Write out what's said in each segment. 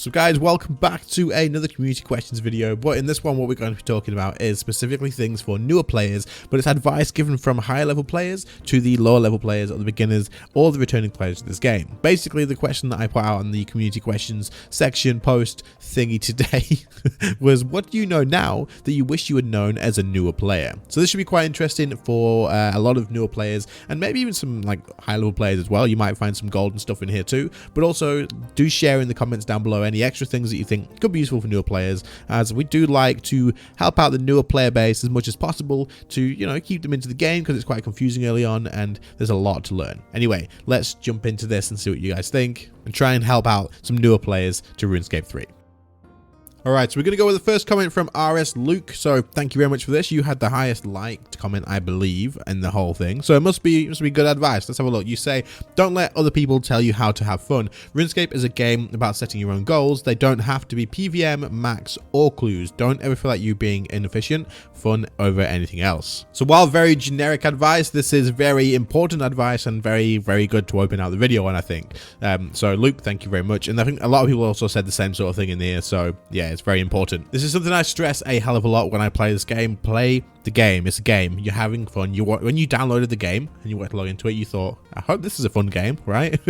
So guys, welcome back to another community questions video, but in this one what we're going to be talking about is specifically things for newer players, but it's advice given from higher level players to the lower level players or the beginners or the returning players of this game. Basically the question that I put out in the community questions section post thingy today was, what do you know now that you wish you had known as a newer player? So this should be quite interesting for a lot of newer players and maybe even some like high level players as well. You might find some golden stuff in here too, but also do share in the comments down below any extra things that you think could be useful for newer players, as we do like to help out the newer player base as much as possible to, you know, keep them into the game because it's quite confusing early on and there's a lot to learn. Anyway, let's jump into this and see what you guys think and try and help out some newer players to RuneScape 3. Alright, so we're going to go with the first comment from RS Luke. So thank you very much for this. You had the highest liked comment, I believe, in the whole thing. So it must be good advice. Let's have a look. You say, don't let other people tell you how to have fun. RuneScape is a game about setting your own goals. They don't have to be PVM, max, or clues. Don't ever feel like you being inefficient. Fun over anything else. So while very generic advice, this is very important advice and very, very good to open out the video on, I think. So Luke, thank you very much. And I think a lot of people also said the same sort of thing in here. So yeah, it's very important. This is something I stress a hell of a lot when I play this game. Play the game. It's a game. You're having fun. When you downloaded the game and you went to log into it, you thought, I hope this is a fun game, right?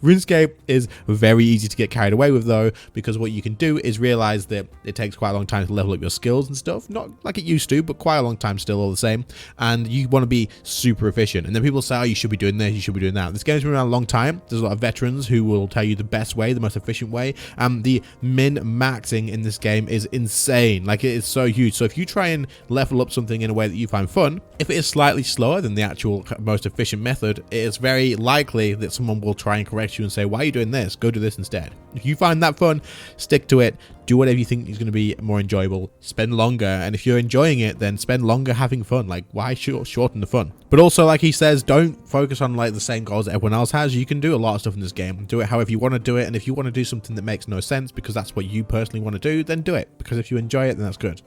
RuneScape is very easy to get carried away with though, because what you can do is realize that it takes quite a long time to level up your skills and stuff. Not like it used to, but quite a long time still all the same. And you want to be super efficient. And then people say, oh, you should be doing this, you should be doing that. This game's been around a long time. There's a lot of veterans who will tell you the best way, the most efficient way. The min-maxing in this game is insane. Like, it is so huge. So if you try and level up something in a way that you find fun, if it is slightly slower than the actual most efficient method, it is very likely that someone will try and correct you and say, why are you doing this? Go do this instead. If you find that fun, stick to it. Do whatever you think is going to be more enjoyable. Spend longer, and if you're enjoying it, then spend longer having fun. Like, why shorten the fun? But also, like he says, don't focus on like the same goals that everyone else has. You can do a lot of stuff in this game. Do it however you want to do it, and if you want to do something that makes no sense because that's what you personally want to do, then do it. Because if you enjoy it, then that's good.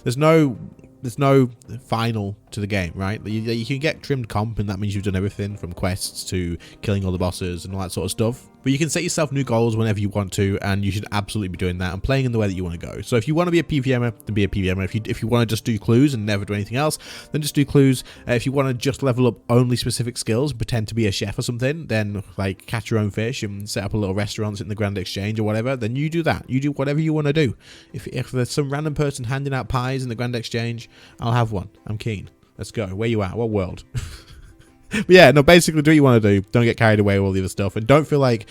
There's no final to the game, right? You can get trimmed comp, and that means you've done everything from quests to killing all the bosses and all that sort of stuff. But you can set yourself new goals whenever you want to, and you should absolutely be doing that and playing in the way that you want to go. So if you want to be a PVMer, then be a PVMer. If you want to just do clues and never do anything else, then just do clues. If you want to just level up only specific skills and pretend to be a chef or something, then like catch your own fish and set up a little restaurant in the Grand Exchange or whatever, then you do that. You do whatever you want to do. If there's some random person handing out pies in the Grand Exchange, I'll have one. I'm keen. Let's go. Where you at? What world? But yeah, no, basically do what you want to do. Don't get carried away with all the other stuff. And don't feel like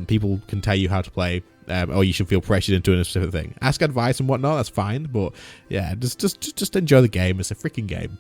people can tell you how to play or you should feel pressured into doing a specific thing. Ask advice and whatnot, that's fine. But yeah, just enjoy the game. It's a freaking game.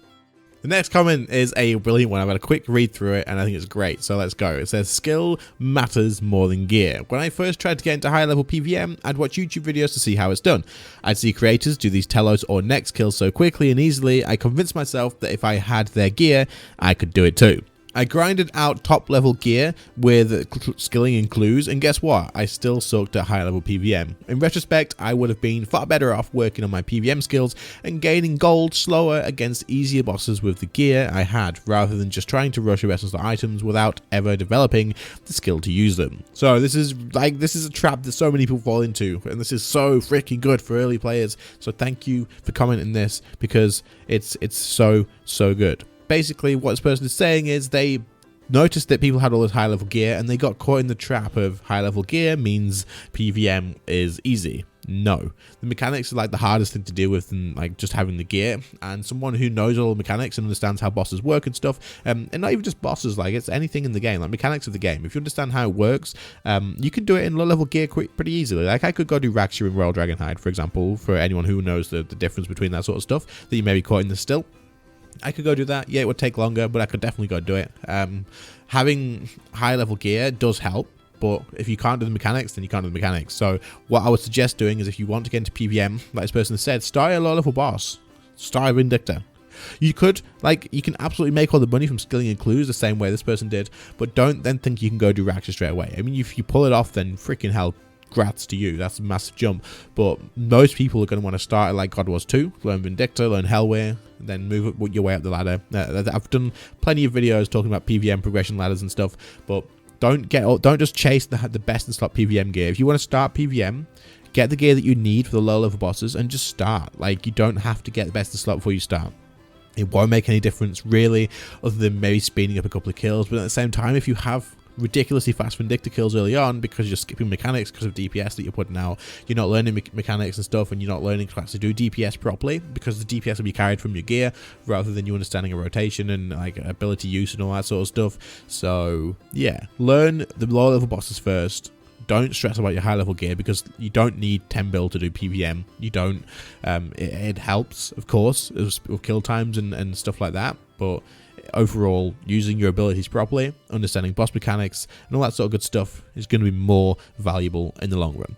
The next comment is a brilliant one. I've had a quick read through it and I think it's great. So let's go. It says, skill matters more than gear. When I first tried to get into high level PVM, I'd watch YouTube videos to see how it's done. I'd see creators do these telos or next kills so quickly and easily, I convinced myself that if I had their gear, I could do it too. I grinded out top level gear with skilling and clues, and guess what? I still sucked at high level PVM. In retrospect, I would have been far better off working on my PVM skills and gaining gold slower against easier bosses with the gear I had, rather than just trying to rush essence items without ever developing the skill to use them. So this is a trap that so many people fall into, and this is so freaking good for early players. So thank you for commenting this, because it's so good. Basically, what this person is saying is they noticed that people had all this high level gear and they got caught in the trap of high level gear means PVM is easy. No, the mechanics are like the hardest thing to deal with than like just having the gear, and someone who knows all the mechanics and understands how bosses work and stuff, and not even just bosses, like it's anything in the game, like mechanics of the game. If you understand how it works, you can do it in low level gear pretty easily. Like I could go do Raksha in Royal Dragonhide, for example, for anyone who knows the difference between that sort of stuff that you may be caught in the still. I could go do that. Yeah, it would take longer, but I could definitely go do it. Having high level gear does help, but if you can't do the mechanics, then you can't do the mechanics. So what I would suggest doing is, if you want to get into PVM, like this person said, start a low level boss. Start a Vindictor. You can absolutely make all the money from skilling and clues the same way this person did, but don't then think you can go do Raksha straight away. I mean, if you pull it off, then freaking hell, grats to you. That's a massive jump. But most people are going to want to start like God Wars 2, learn Vindictor, learn Hellware, and then move your way up the ladder. I've done plenty of videos talking about PVM progression ladders and stuff, but Don't just chase the best in slot PVM gear. If you want to start PVM, get the gear that you need for the low level bosses and just start. Like, you don't have to get the best in slot before you start. It won't make any difference really, other than maybe speeding up a couple of kills. But at the same time, if you have ridiculously fast Vindictor kills early on because you're skipping mechanics because of DPS that you're putting out, you're not learning mechanics and stuff, and you're not learning to actually do DPS properly because the DPS will be carried from your gear rather than you understanding a rotation and like ability use and all that sort of stuff. So yeah, learn the low level bosses first. Don't stress about your high level gear because you don't need 10 build to do PVM. You don't. It helps, of course, with kill times and stuff like that, but overall, using your abilities properly, understanding boss mechanics and all that sort of good stuff is going to be more valuable in the long run.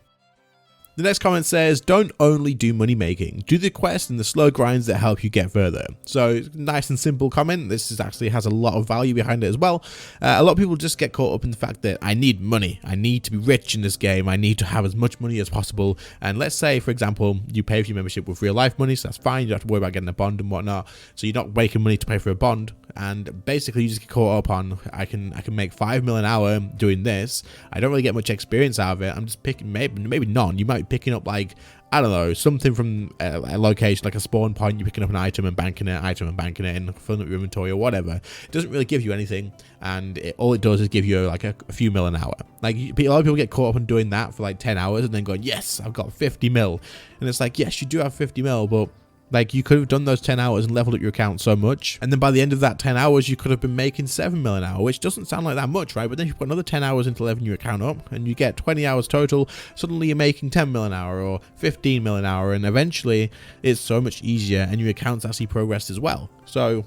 The next comment says, don't only do money making, do the quests and the slow grinds that help you get further. So nice and simple comment. This is actually has a lot of value behind it as well. A lot of people just get caught up in the fact that I need money. I need to be rich in this game. I need to have as much money as possible. And let's say, for example, you pay for your membership with real life money, so that's fine. You don't have to worry about getting a bond and whatnot. So you're not making money to pay for a bond. And basically you just get caught up on, I can make 5 mil an hour doing this. I don't really get much experience out of it. I'm just picking, maybe none. You might be picking up like, I don't know, something from a location, like a spawn point. You're picking up an item and banking it, and filling up your inventory or whatever. It doesn't really give you anything, and all it does is give you like a few mil an hour. Like, a lot of people get caught up in doing that for like 10 hours and then going, yes, I've got 50 mil. And it's like, yes, you do have 50 mil, but like, you could have done those 10 hours and leveled up your account so much, and then by the end of that 10 hours, you could have been making 7 mil an hour, which doesn't sound like that much, right? But then you put another 10 hours into leveling your account up, and you get 20 hours total. Suddenly you're making 10 mil an hour or 15 mil an hour, and eventually it's so much easier, and your account's actually progressed as well. So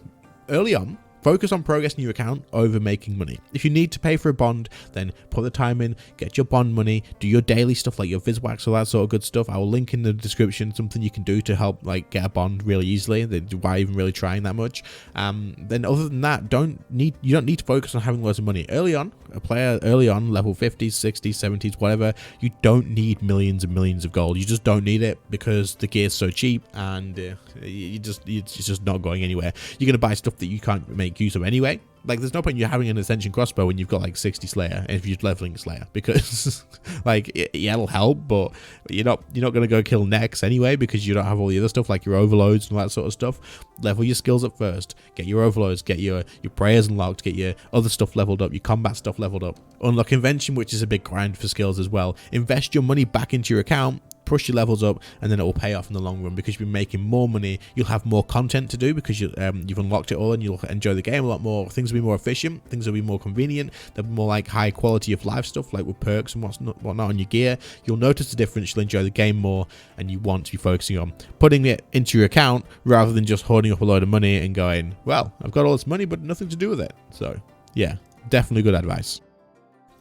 early on, focus on progressing your account over making money. If you need to pay for a bond, then put the time in, get your bond money, do your daily stuff like your Viswax, all that sort of good stuff. I will link in the description something you can do to help like get a bond really easily. Why even really trying that much? Then other than that, you don't need to focus on having loads of money. Early on, a player early on, level 50s, 60s, 70s, whatever, you don't need millions and millions of gold. You just don't need it because the gear's so cheap, and it's just not going anywhere. You're gonna buy stuff that you can't make use of anyway. Like, there's no point in you having an ascension crossbow when you've got like 60 Slayer if you're leveling Slayer, because like yeah, it'll help, but you're not gonna go kill Nex anyway because you don't have all the other stuff like your overloads and all that sort of stuff. Level your skills up first. Get your overloads, get your prayers unlocked, get your other stuff leveled up, your combat stuff leveled up. Unlock invention, which is a big grind for skills as well. Invest your money back into your account, push your levels up, and then it will pay off in the long run because you'll be making more money. You'll have more content to do because you've unlocked it all, and you'll enjoy the game a lot more. Things will be more efficient, things will be more convenient, there'll be more like high quality of life stuff like with perks and whatnot on your gear. You'll notice the difference, you'll enjoy the game more, and you want to be focusing on putting it into your account rather than just hoarding up a load of money and going, well, I've got all this money but nothing to do with it. So yeah, definitely good advice.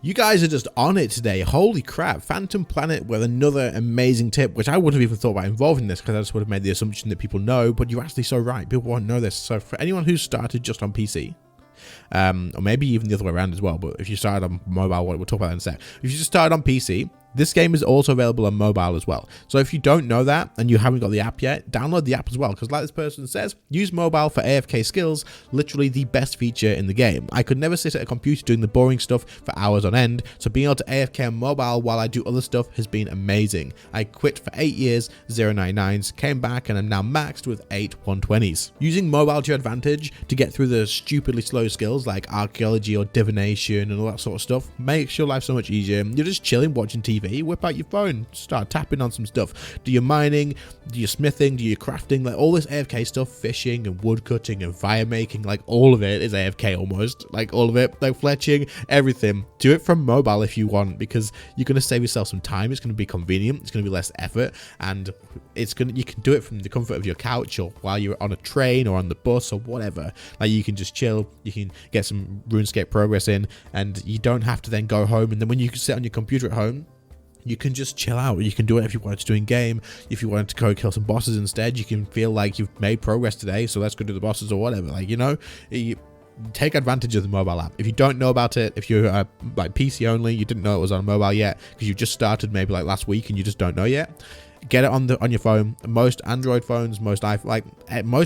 You guys are just on it today. Holy crap. Phantom Planet with another amazing tip, which I wouldn't have even thought about involving this because I just would have made the assumption that people know, but you're actually so right. People won't know this. So for anyone who started just on PC, or maybe even the other way around as well, but if you started on mobile, we'll talk about that in a sec. If you just started on PC, this game is also available on mobile as well. So if you don't know that and you haven't got the app yet, download the app as well, because like this person says, use mobile for AFK skills, literally the best feature in the game. I could never sit at a computer doing the boring stuff for hours on end, so being able to AFK on mobile while I do other stuff has been amazing. I quit for 8 years, 099s, came back, and I'm now maxed with 8 120s. Using mobile to your advantage to get through the stupidly slow skills like archaeology or divination and all that sort of stuff makes your life so much easier. You're just chilling, watching TV, whip out your phone, start tapping on some stuff. Do your mining, do your smithing, do your crafting, like all this AFK stuff, fishing and wood cutting and fire making, like all of it is AFK almost, like all of it, like fletching, everything. Do it from mobile if you want, because you're going to save yourself some time. It's going to be convenient, it's going to be less effort, and you can do it from the comfort of your couch or while you're on a train or on the bus or whatever. Like, you can just chill, you can get some RuneScape progress in, and you don't have to then go home, and then when you can sit on your computer at home, you can just chill out. You can do it if you wanted to do in game. If you wanted to go kill some bosses instead, you can feel like you've made progress today, so let's go do the bosses or whatever. Like, you know, you take advantage of the mobile app. If you don't know about it, if you're like PC only, you didn't know it was on mobile yet because you just started maybe like last week and you just don't know yet, get it on your phone. Most Android phones, most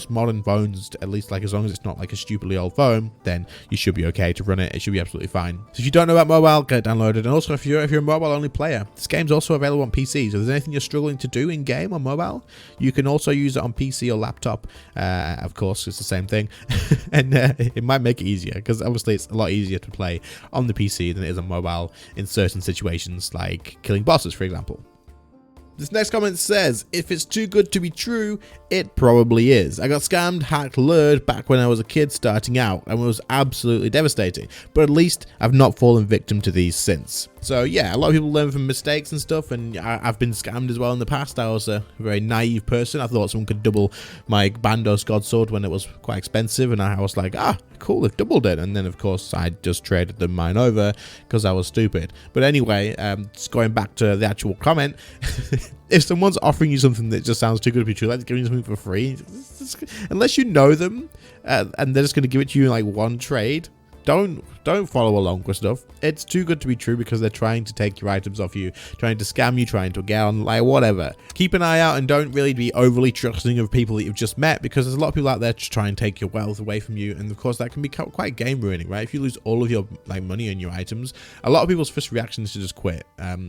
modern phones, at least, like, as long as it's not like a stupidly old phone, then you should be okay to run it. It should be absolutely fine. So if you don't know about mobile, get it downloaded. And also, if you're a mobile only player, this game's also available on PC. So if there's anything you're struggling to do in game on mobile, you can also use it on PC or laptop. Of course, it's the same thing. And it might make it easier, because obviously it's a lot easier to play on the PC than it is on mobile in certain situations, like killing bosses, for example. This next comment says, if it's too good to be true, it probably is. I got scammed, hacked, lured back when I was a kid starting out, and it was absolutely devastating. But at least I've not fallen victim to these since. So yeah, a lot of people learn from mistakes and stuff, and I've been scammed as well in the past. I was a very naive person. I thought someone could double my Bandos God Sword when it was quite expensive, and I was like, cool, they've doubled it. And then of course I just traded mine over because I was stupid. But anyway, just going back to the actual comment, if someone's offering you something that just sounds too good to be true, like giving you something for free, unless you know them and they're just going to give it to you in like one trade, don't follow along with stuff. It's too good to be true because they're trying to take your items off you, trying to scam you, trying to get on, like, whatever. Keep an eye out and don't really be overly trusting of people that you've just met, because there's a lot of people out there to try and take your wealth away from you, and of course that can be quite game ruining, right? If you lose all of your money and your items, a lot of people's first reaction is to just quit.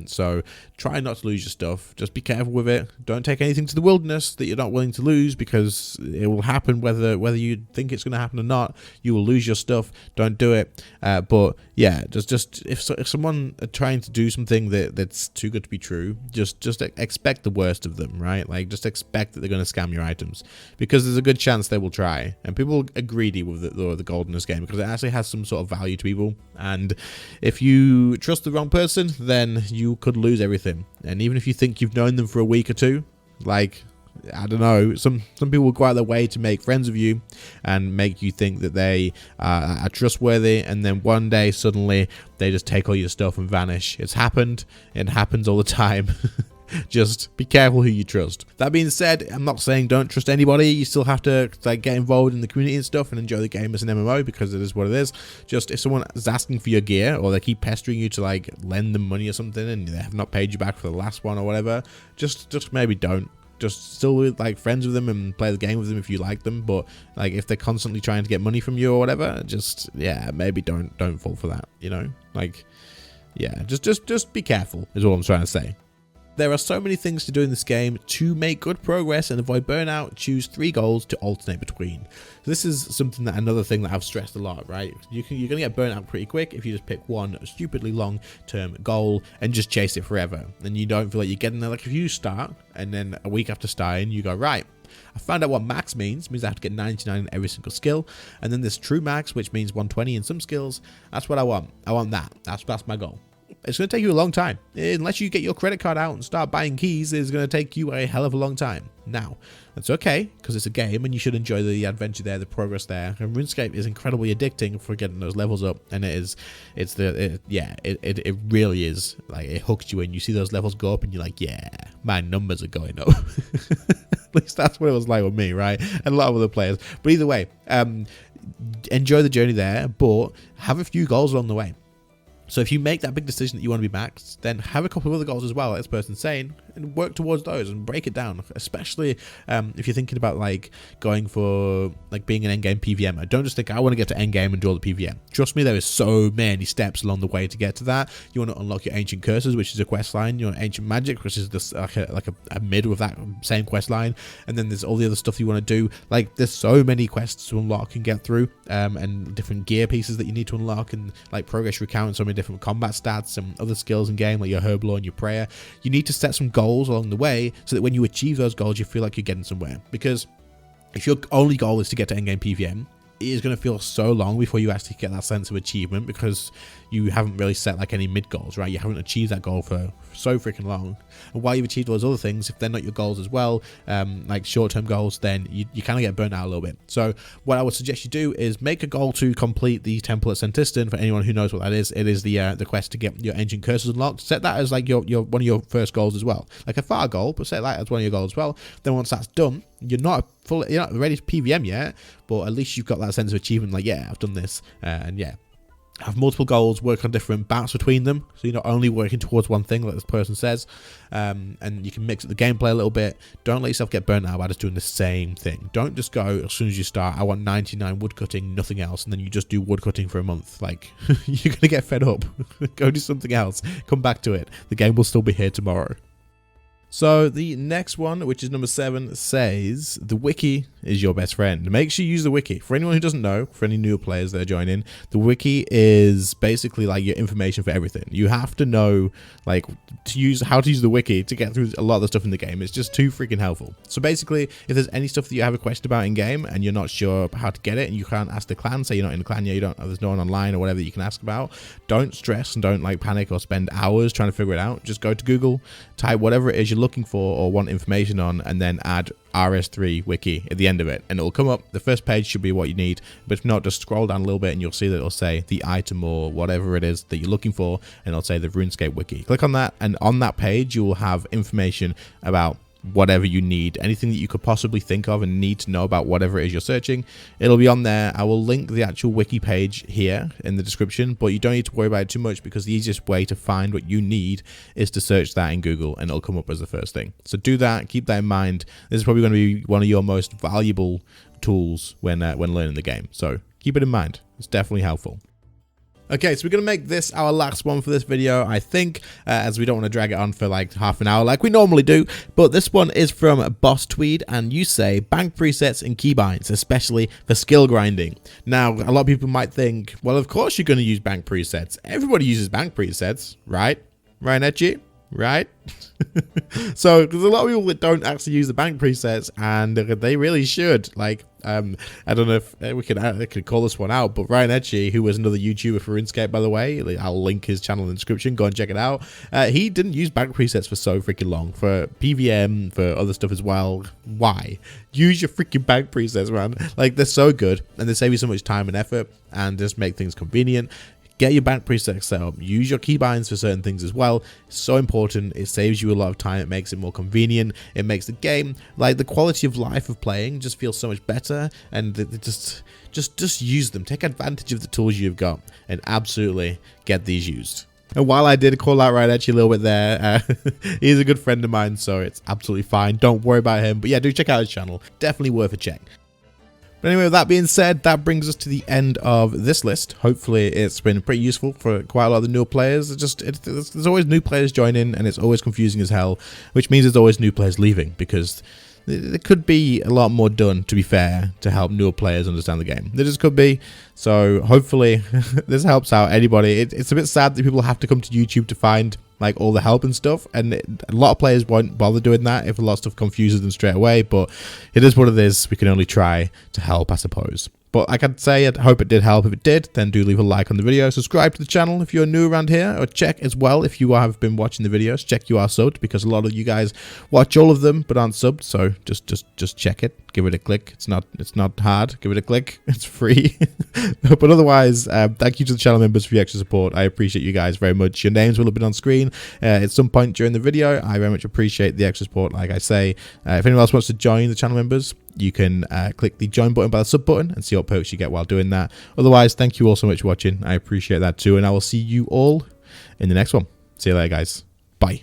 So try not to lose your stuff. Just be careful with it. Don't take anything to the wilderness that you're not willing to lose, because it will happen whether you think it's going to happen or not. You will lose your stuff. Don't do it. But yeah, just if someone are trying to do something that's too good to be true, just expect the worst of them, right? Like, just expect that they're going to scam your items, because there's a good chance they will try. And people are greedy with the gold in this game because it actually has some sort of value to people. And if you trust the wrong person, then you could lose everything. And even if you think you've known them for a week or two, like, I don't know, some people will go out of their way to make friends with you and make you think that they are trustworthy, and then one day suddenly they just take all your stuff and vanish. It's happened. It happens all the time. Just be careful who you trust. That being said, I'm not saying don't trust anybody. You still have to like get involved in the community and stuff and enjoy the game as an MMO, because it is what it is. Just if someone is asking for your gear, or they keep pestering you to like lend them money or something and they have not paid you back for the last one or whatever, just maybe don't. Just still like friends with them and play the game with them if you like them. But like, if they're constantly trying to get money from you or whatever, just, yeah, maybe don't fall for that, you know? Like, yeah, just be careful is all I'm trying to say. There are so many things to do in this game. To make good progress and avoid burnout, choose 3 goals to alternate between. So this is something that, another thing that I've stressed a lot, right? You're going to get burnt out pretty quick if you just pick one stupidly long-term goal and just chase it forever. And you don't feel like you're getting there. Like, if you start and then a week after starting, you go, right, I found out what max means I have to get 99 in every single skill. And then there's true max, which means 120 in some skills. That's what I want. I want that. That's my goal. It's going to take you a long time. Unless you get your credit card out and start buying keys, it's going to take you a hell of a long time. Now, that's okay, because it's a game and you should enjoy the adventure there, the progress there. And RuneScape is incredibly addicting for getting those levels up, and it really is. Like, it hooks you in. You see those levels go up and you're like, yeah, my numbers are going up. At least that's what it was like with me, right? And a lot of other players. But either way, enjoy the journey there, but have a few goals along the way. So if you make that big decision that you want to be maxed, then have a couple of other goals as well, like this person's saying, and work towards those and break it down. Especially if you're thinking about like going for like being an endgame PVM. Don't just think I want to get to endgame and do all the PVM. Trust me, there is so many steps along the way to get to that. You want to unlock your ancient curses, which is a quest line. You want ancient magic, which is this like a mid with that same quest line. And then there's all the other stuff you want to do. Like, there's so many quests to unlock and get through, and different gear pieces that you need to unlock, and like progress recount, and so many different combat stats and other skills in game, like your herb lore and your prayer. You need to set some goals along the way so that when you achieve those goals, you feel like you're getting somewhere. Because if your only goal is to get to endgame PVM, it is going to feel so long before you actually get that sense of achievement, because you haven't really set like any mid goals, right? You haven't achieved that goal for so freaking long. And while you've achieved those other things, if they're not your goals as well, like short-term goals, then you kind of get burnt out a little bit. So what I would suggest you do is make a goal to complete the temple at Sentiston. For anyone who knows what that is, it is the quest to get your ancient curses unlocked. Set that as like your one of your first goals as well, like a far goal, but set that as one of your goals as well. Then once that's done, you're not ready to PVM yet, but at least you've got that sense of achievement, like, yeah, I've done this, and yeah. have multiple goals, work on different bounce between them, so you're not only working towards one thing like this person says, and you can mix up the gameplay a little bit. Don't let yourself get burnt out by just doing the same thing. Don't just go, as soon as you start, I want 99 woodcutting, nothing else, and then you just do woodcutting for a month. Like, you're gonna get fed up. Go do something else, come back to it. The game will still be here tomorrow. So the next one, which is number 7, says the wiki is your best friend. Make sure you use the wiki. For anyone who doesn't know, for any newer players that are joining, the wiki is basically like your information for everything. You have to know like how to use the wiki to get through a lot of the stuff in the game. It's just too freaking helpful. So basically, if there's any stuff that you have a question about in game and you're not sure how to get it and you can't ask the clan, say you're not in the clan yet, there's no one online or whatever that you can ask about, don't stress and don't like panic or spend hours trying to figure it out. Just go to Google, type whatever it is you're looking for or want information on, and then add RS3 wiki at the end of it, and it'll come up. The first page should be what you need, but if not, just scroll down a little bit and you'll see that it'll say the item or whatever it is that you're looking for, and it'll say the RuneScape wiki. Click on that, and on that page you will have information about whatever you need, anything that you could possibly think of and need to know about whatever it is you're searching. It'll be on there. I will link the actual wiki page here in the description, but you don't need to worry about it too much, because the easiest way to find what you need is to search that in Google, and it'll come up as the first thing. So do that, keep that in mind. This is probably going to be one of your most valuable tools when learning the game, so keep it in mind. It's definitely helpful. Okay, so we're going to make this our last one for this video, I think, as we don't want to drag it on for like half an hour like we normally do. But this one is from Boss Tweed, and you say, bank presets and keybinds, especially for skill grinding. Now, a lot of people might think, well, of course you're going to use bank presets. Everybody uses bank presets, right? Rynetchi, right? So there's a lot of people that don't actually use the bank presets, and they really should. Like, I don't know if we could call this one out, but Rynetchi, who was another YouTuber for RuneScape, by the way, I'll link his channel in the description, go and check it out. He didn't use bank presets for so freaking long, for PVM, for other stuff as well. Why? Use your freaking bank presets, man. Like, they're so good, and they save you so much time and effort, and just make things convenient. Get your bank presets set up. Use your keybinds for certain things as well. It's so important. It saves you a lot of time. It makes it more convenient. It makes the game, like the quality of life of playing, just feels so much better. And just use them. Take advantage of the tools you've got, and absolutely get these used. And while I did call out Rynetchi a little bit there, he's a good friend of mine, so it's absolutely fine. Don't worry about him. But yeah, do check out his channel. Definitely worth a check. But anyway, with that being said, that brings us to the end of this list. Hopefully it's been pretty useful for quite a lot of the newer players. There's always new players joining, and it's always confusing as hell, which means there's always new players leaving, because there could be a lot more done, to be fair, to help newer players understand the game. There just could be. So hopefully this helps out anybody. It's a bit sad that people have to come to YouTube to find like all the help and stuff, and a lot of players won't bother doing that if a lot of stuff confuses them straight away, but it is what it is. We can only try to help, I suppose. But like I'd say, I hope it did help. If it did, then do leave a like on the video. Subscribe to the channel if you're new around here, or check as well if you have been watching the videos. Check you are subbed, because a lot of you guys watch all of them but aren't subbed. So just check it. Give it a click. It's not hard. Give it a click. It's free. But otherwise, thank you to the channel members for your extra support. I appreciate you guys very much. Your names will have been on screen at some point during the video. I very much appreciate the extra support. Like I say, if anyone else wants to join the channel members, you can click the join button by the sub button and see what perks you get while doing that. Otherwise, thank you all so much for watching. I appreciate that too, and I will see you all in the next one. See you later, guys. Bye.